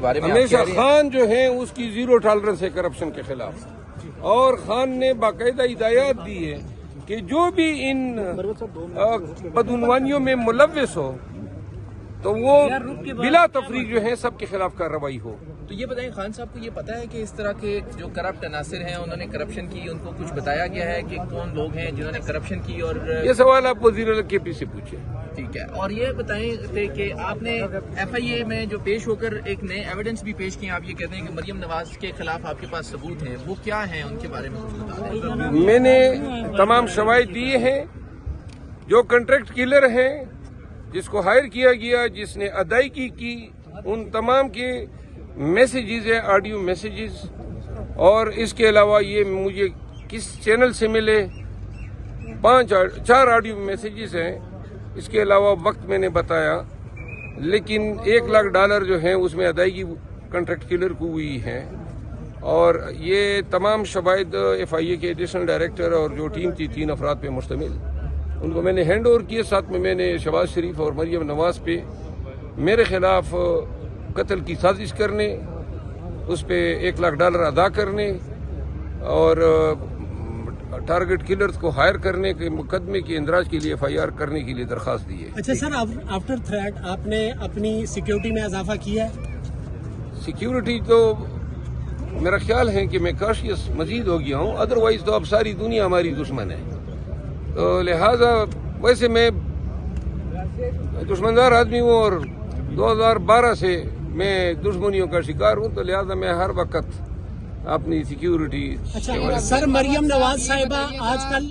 بارے میں ہمیشہ خان جو ہے اس کی زیرو ٹالرنس ہے کرپشن کے خلاف، اور خان نے باقاعدہ ہدایات دی ہے کہ جو بھی ان بدعنوانیوں میں ملوث ہو تو وہ بلا تفریق جو ہے سب کے خلاف کارروائی ہو۔ تو یہ بتائیں خان صاحب کو یہ پتا ہے کہ اس طرح کے جو کرپٹ عناصر ہیں انہوں نے کرپشن کی، ان کو کچھ بتایا گیا ہے کہ کون لوگ ہیں جنہوں نے کرپشن کی؟ اور یہ سوال آپ وزیر اعلیٰ کے پی سے پوچھیں۔ ٹھیک ہے، اور یہ بتائیں کہ آپ نے ایف آئی اے میں جو پیش ہو کر ایک نئے ایویڈنس بھی پیش کیے، آپ یہ کہتے ہیں کہ مریم نواز کے خلاف آپ کے پاس ثبوت ہیں، وہ کیا ہیں؟ ان کے بارے میں کچھ بتا دیں۔ میں نے تمام شواہد دیے ہیں، جو کنٹریکٹ کلر ہیں، جس کو ہائر کیا گیا، جس نے ادائیگی کی، ان تمام کے میسیجز ہیں، آڈیو میسیجز، اور اس کے علاوہ یہ مجھے کس چینل سے ملے 4 آڈیو میسیجز ہیں، اس کے علاوہ وقت میں نے بتایا، لیکن $1,00,000 جو ہیں اس میں ادائیگی کنٹریکٹ کلر کو ہوئی ہے، اور یہ تمام شواہد ایف آئی اے کے ایڈیشنل ڈائریکٹر اور جو ٹیم تھی 3 افراد پہ مشتمل، ان کو میں نے ہینڈ اوور کیے، ساتھ میں نے شہباز شریف اور مریم نواز پہ میرے خلاف قتل کی سازش کرنے، اس پہ $1,00,000 ادا کرنے اور ٹارگٹ کلرز کو ہائر کرنے کے مقدمے کی اندراج کے لیے ایف آئی آر کرنے کے لیے درخواست دی ہے۔ اچھا سر، آفٹر تھریٹ آپ نے اپنی سیکیورٹی میں اضافہ کیا ہے؟ سیکیورٹی تو میرا خیال ہے کہ میں کاشیس مزید ہو گیا ہوں، ادروائز تو اب ساری دنیا ہماری دشمن ہے، تو لہذا ویسے میں دشمندار آدمی ہوں اور 2012 سے میں دشمنیوں کا شکار ہوں، تو لہذا میں ہر وقت اپنی سیکیورٹی۔ اچھا سر، مریم نواز صاحبہ آج کل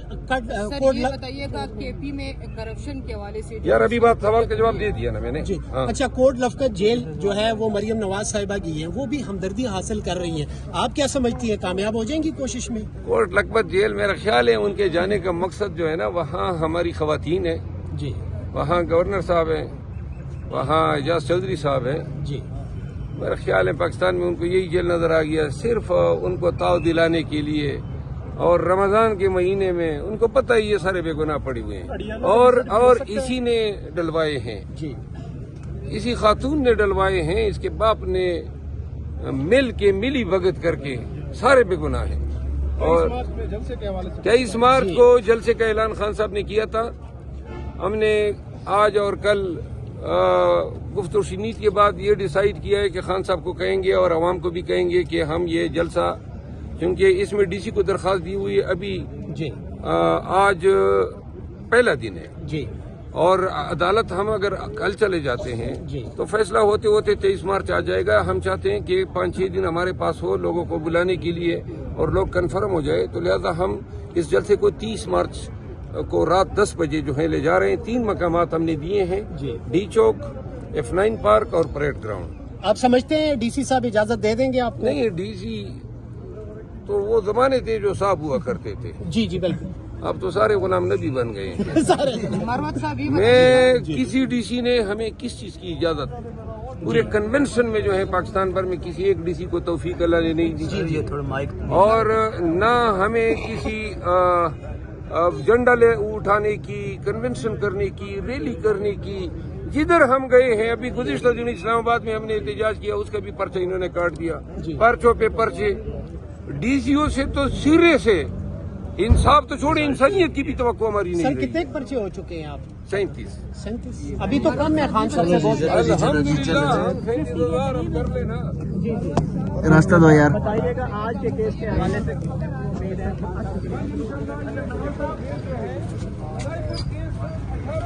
کوڈ بتائیے گا کے پی میں کرپشن کے حوالے سے یار ابھی بات سوال کا جواب دے دیا نا میں نے۔ جی اچھا، کوٹ لکھپت جیل جو ہے وہ مریم نواز صاحبہ کی ہے، وہ بھی ہمدردی حاصل کر رہی ہیں، آپ کیا سمجھتی ہیں کامیاب ہو جائیں گی کوشش میں؟ کوٹ لکھپت جیل میرا خیال ہے ان کے جانے کا مقصد جو ہے نا، وہاں ہماری خواتین ہیں، جی وہاں گورنر صاحب ہیں، وہاں اعجاز چودھری صاحب ہیں، جی میرا خیال ہے پاکستان میں ان کو یہی جیل نظر آ گیا، صرف ان کو تاؤ دلانے کے لیے، اور رمضان کے مہینے میں ان کو پتہ ہی یہ سارے بے گناہ پڑے ہوئے ہیں، اور اسی نے ڈلوائے ہیں، جی اسی خاتون نے ڈلوائے ہیں، اس کے باپ نے ملی بھگت کر کے سارے بے گناہ ہیں۔ اور 23 مارچ کو جلسے کا اعلان خان صاحب نے کیا تھا، ہم نے آج اور کل گفت و شنید کے بعد یہ ڈیسائیڈ کیا ہے کہ خان صاحب کو کہیں گے اور عوام کو بھی کہیں گے کہ ہم یہ جلسہ، کیونکہ اس میں ڈی سی کو درخواست دی ہوئی ہے، ابھی جی آج پہلا دن ہے، جی اور عدالت ہم اگر کل چلے جاتے ہیں جی تو فیصلہ ہوتے ہوتے 23 مارچ آ جائے گا۔ ہم چاہتے ہیں کہ 5-6 دن ہمارے پاس ہو لوگوں کو بلانے کے لیے اور لوگ کنفرم ہو جائے، تو لہذا ہم اس جلسے کو 30 مارچ کو رات 10 بجے جو ہے لے جا رہے ہیں۔ 3 مقامات ہم نے دیے ہیں، جی ڈی چوک، F9 پارک اور پریڈ گراؤنڈ۔ آپ سمجھتے ہیں ڈی سی صاحب اجازت دے دیں گے آپ کو؟ نہیں، ڈی سی تو وہ زمانے تھے جو صاحب ہوا کرتے تھے، جی جی بالکل، اب تو سارے غلام نبی بن گئے ہیں۔ مروت صاحب میں کسی ڈی سی نے ہمیں کس چیز کی اجازت، پورے کنونشن میں جو ہے پاکستان بھر میں کسی ایک ڈی سی کو توفیق اللہ نے نہیں دی، اور نہ ہمیں کسی جھنڈا اٹھانے کی، کنونشن کرنے کی، ریلی کرنے کی۔ جدھر ہم گئے ہیں، ابھی گزشتہ دن اسلام آباد میں ہم نے احتجاج کیا، اس کا بھی پرچہ انہوں نے کاٹ دیا، پرچوں پہ پرچے۔ ڈی سی او سے تو سرے سے انصاف تو چھوڑے، انسانیت کی بھی توقع ہماری نہیں سر رہی۔ کتنے پرچے ہو چکے ہیں آپ؟ 37 ابھی تو کم ہے، خان صاحب سے بہت الحمدللہ، ہم 37,000 اب کر لینا۔ راستہ دو یار۔ بتائیے گا آج کے کیس کے حوالے سے